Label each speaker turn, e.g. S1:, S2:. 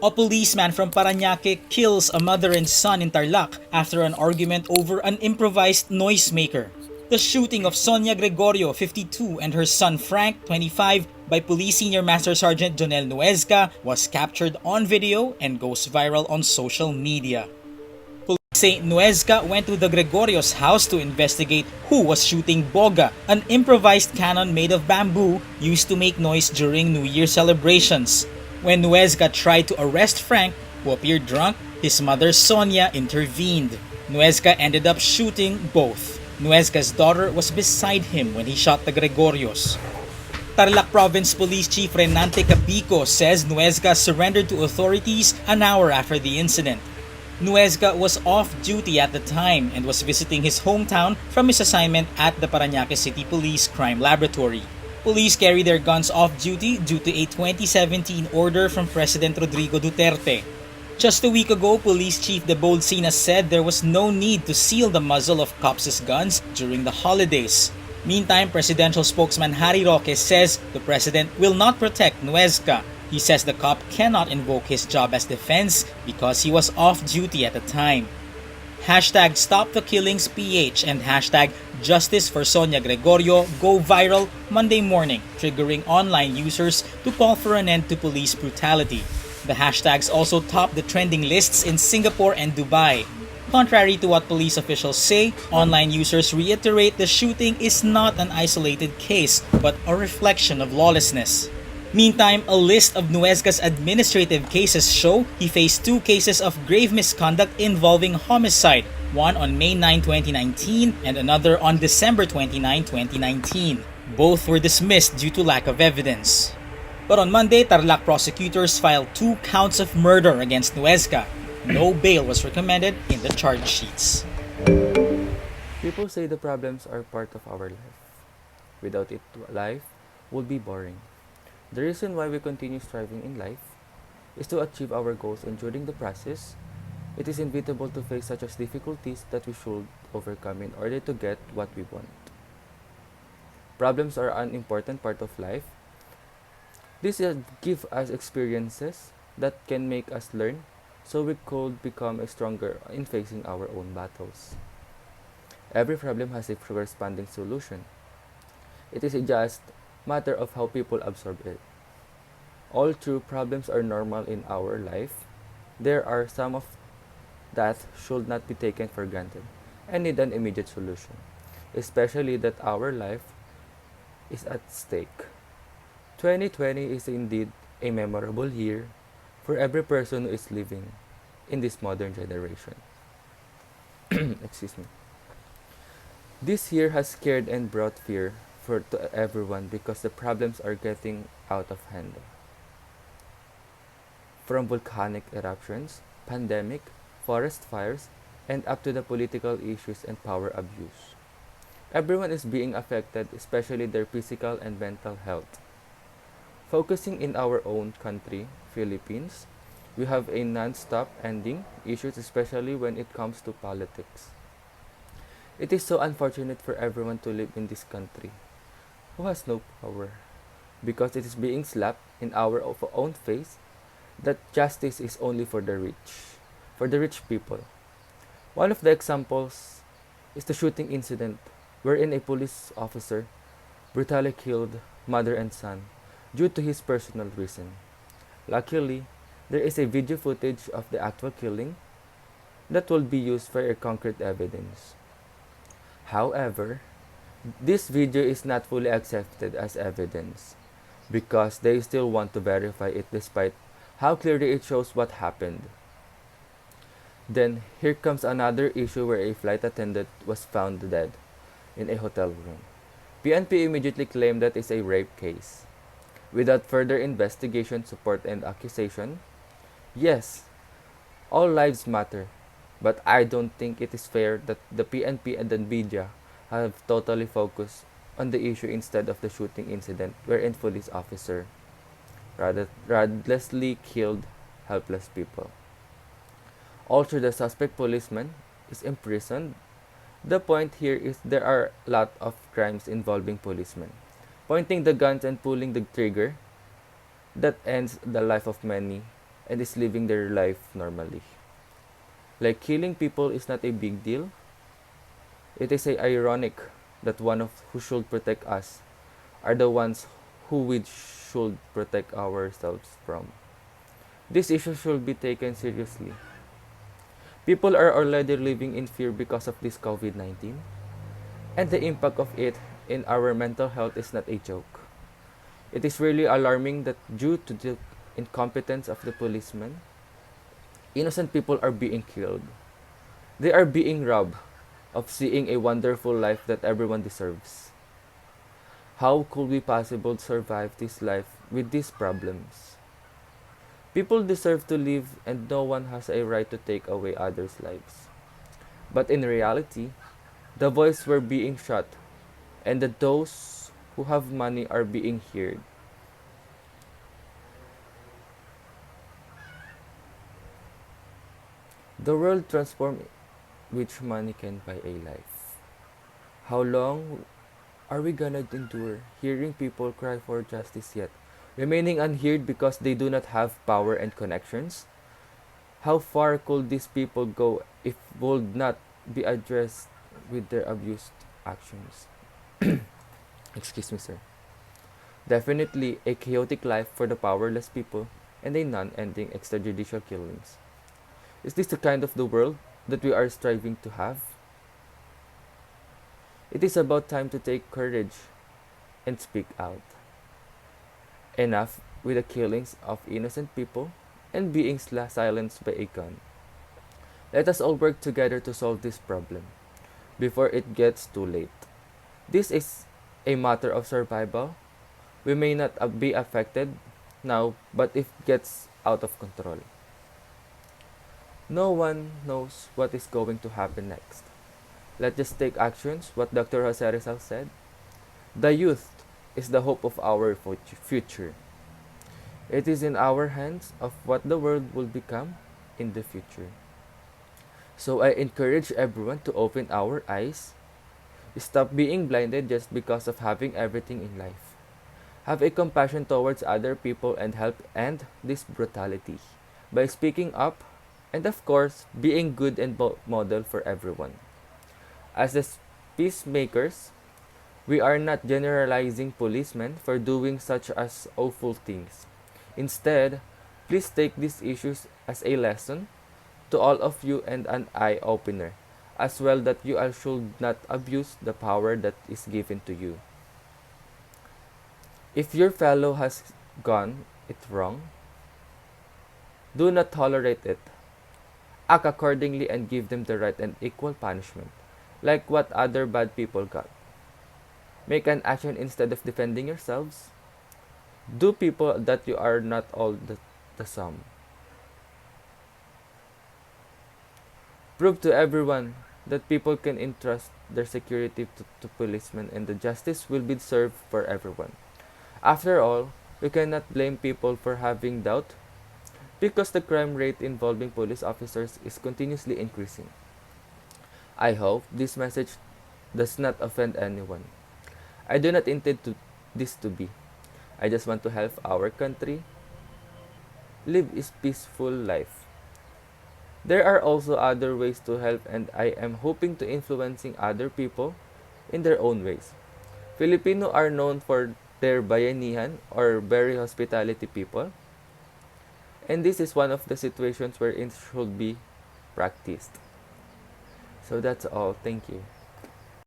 S1: A policeman from Parañaque kills a mother and son in Tarlac after an argument over an improvised noisemaker. The shooting of Sonia Gregorio, 52, and her son Frank, 25, by Police Senior Master Sergeant Jonel Nuezca was captured on video and goes viral on social media. Police say Nuezca went to the Gregorio's house to investigate who was shooting boga, an improvised cannon made of bamboo used to make noise during New Year celebrations. When Nuezca tried to arrest Frank, who appeared drunk, his mother Sonia intervened. Nuezca ended up shooting both. Nuezca's daughter was beside him when he shot the Gregorios. Tarlac Province Police Chief Renante Capico says Nuezca surrendered to authorities an hour after the incident. Nuezca was off duty at the time and was visiting his hometown from his assignment at the Parañaque City Police Crime Laboratory. Police carry their guns off duty due to a 2017 order from President Rodrigo Duterte. Just a week ago, Police Chief De Bolsina said there was no need to seal the muzzle of cops' guns during the holidays. Meantime, presidential spokesman Harry Roque says the president will not protect Nuezca. He says the cop cannot invoke his job as defense because he was off duty at the time. Hashtag Stop the Killings PH and hashtag Justice for Sonia Gregorio go viral Monday morning, triggering online users to call for an end to police brutality. The hashtags also topped the trending lists in Singapore and Dubai. Contrary to what police officials say, online users reiterate the shooting is not an isolated case but a reflection of lawlessness. Meantime, a list of Nuezca's administrative cases show he faced 2 cases of grave misconduct involving homicide, one on May 9, 2019 and another on December 29, 2019. Both were dismissed due to lack of evidence. But on Monday, Tarlac prosecutors filed 2 counts of murder against Nuezca. No bail was recommended in the charge sheets.
S2: People say the problems are part of our life. Without it, life would be boring. The reason why we continue striving in life is to achieve our goals, and during the process, it is inevitable to face such as difficulties that we should overcome in order to get what we want. Problems are an important part of life. These give us experiences that can make us learn so we could become stronger in facing our own battles. Every problem has a corresponding solution. It is just matter of how people absorb it. All true problems are normal in our life. There are some of that should not be taken for granted and need an immediate solution, especially that our life is at stake. 2020 is indeed a memorable year for every person who is living in this modern generation. Excuse me. This year has scared and brought fear to everyone because the problems are getting out of hand. From volcanic eruptions, pandemic, forest fires, and up to the political issues and power abuse. Everyone is being affected, especially their physical and mental health. Focusing in our own country, Philippines, we have a non-stop ending issues, especially when it comes to politics. It is so unfortunate for everyone to live in this country who has no power, because it is being slapped in our own face that justice is only for the rich people. One of the examples is the shooting incident wherein a police officer brutally killed mother and son due to his personal reason. Luckily, there is a video footage of the actual killing that will be used for a concrete evidence. However, this video is not fully accepted as evidence because they still want to verify it despite how clearly it shows what happened. Then here comes another issue where a flight attendant was found dead in a hotel room. PNP immediately claimed that it's a rape case. Without further investigation, support, and accusation, yes, all lives matter, but I don't think it is fair that the PNP and the media have totally focused on the issue instead of the shooting incident wherein police officer ruthlessly killed helpless people. Also, the suspect policeman is imprisoned. The point here is there are a lot of crimes involving policemen. Pointing the guns and pulling the trigger that ends the life of many and is living their life normally. Like killing people is not a big deal. It is a ironic that one of who should protect us are the ones who we should protect ourselves from. This issue should be taken seriously. People are already living in fear because of this COVID-19, and the impact of it in our mental health is not a joke. It is really alarming that due to the incompetence of the policemen, innocent people are being killed. They are being robbed of seeing a wonderful life that everyone deserves. How could we possibly survive this life with these problems? People deserve to live and no one has a right to take away others' lives. But in reality, the voices were being shut and that those who have money are being heard. The world transformed which money can buy a life. How long are we gonna endure hearing people cry for justice yet, remaining unheard because they do not have power and connections? How far could these people go if would not be addressed with their abused actions? Excuse me, sir. Definitely a chaotic life for the powerless people and a non-ending extrajudicial killings. Is this the kind of the world that we are striving to have? It is about time to take courage and speak out. Enough with the killings of innocent people and being silenced by a gun. Let us all work together to solve this problem before it gets too late. This is a matter of survival. We may not be affected now, but it gets out of control. No one knows what is going to happen next. Let's just take actions, what Dr. Jose Rizal said. The youth is the hope of our future. It is in our hands of what the world will become in the future. So I encourage everyone to open our eyes, stop being blinded just because of having everything in life. Have a compassion towards other people and help end this brutality by speaking up and of course being good and model for everyone. As the peacemakers, we are not generalizing policemen for doing such as awful things. Instead, please take these issues as a lesson to all of you and an eye-opener, as well that you all should not abuse the power that is given to you. If your fellow has gone it wrong, do not tolerate it. Act accordingly and give them the right and equal punishment, like what other bad people got. Make an action instead of defending yourselves. Do people that you are not all the sum. Prove to everyone that people can entrust their security to policemen and the justice will be served for everyone. After all, we cannot blame people for having doubt because the crime rate involving police officers is continuously increasing. I hope this message does not offend anyone. I do not intend this to be. I just want to help our country live a peaceful life. There are also other ways to help and I am hoping to influencing other people in their own ways. Filipino are known for their bayanihan or very hospitality people. And this is one of the situations where it should be practiced. So that's all. Thank you.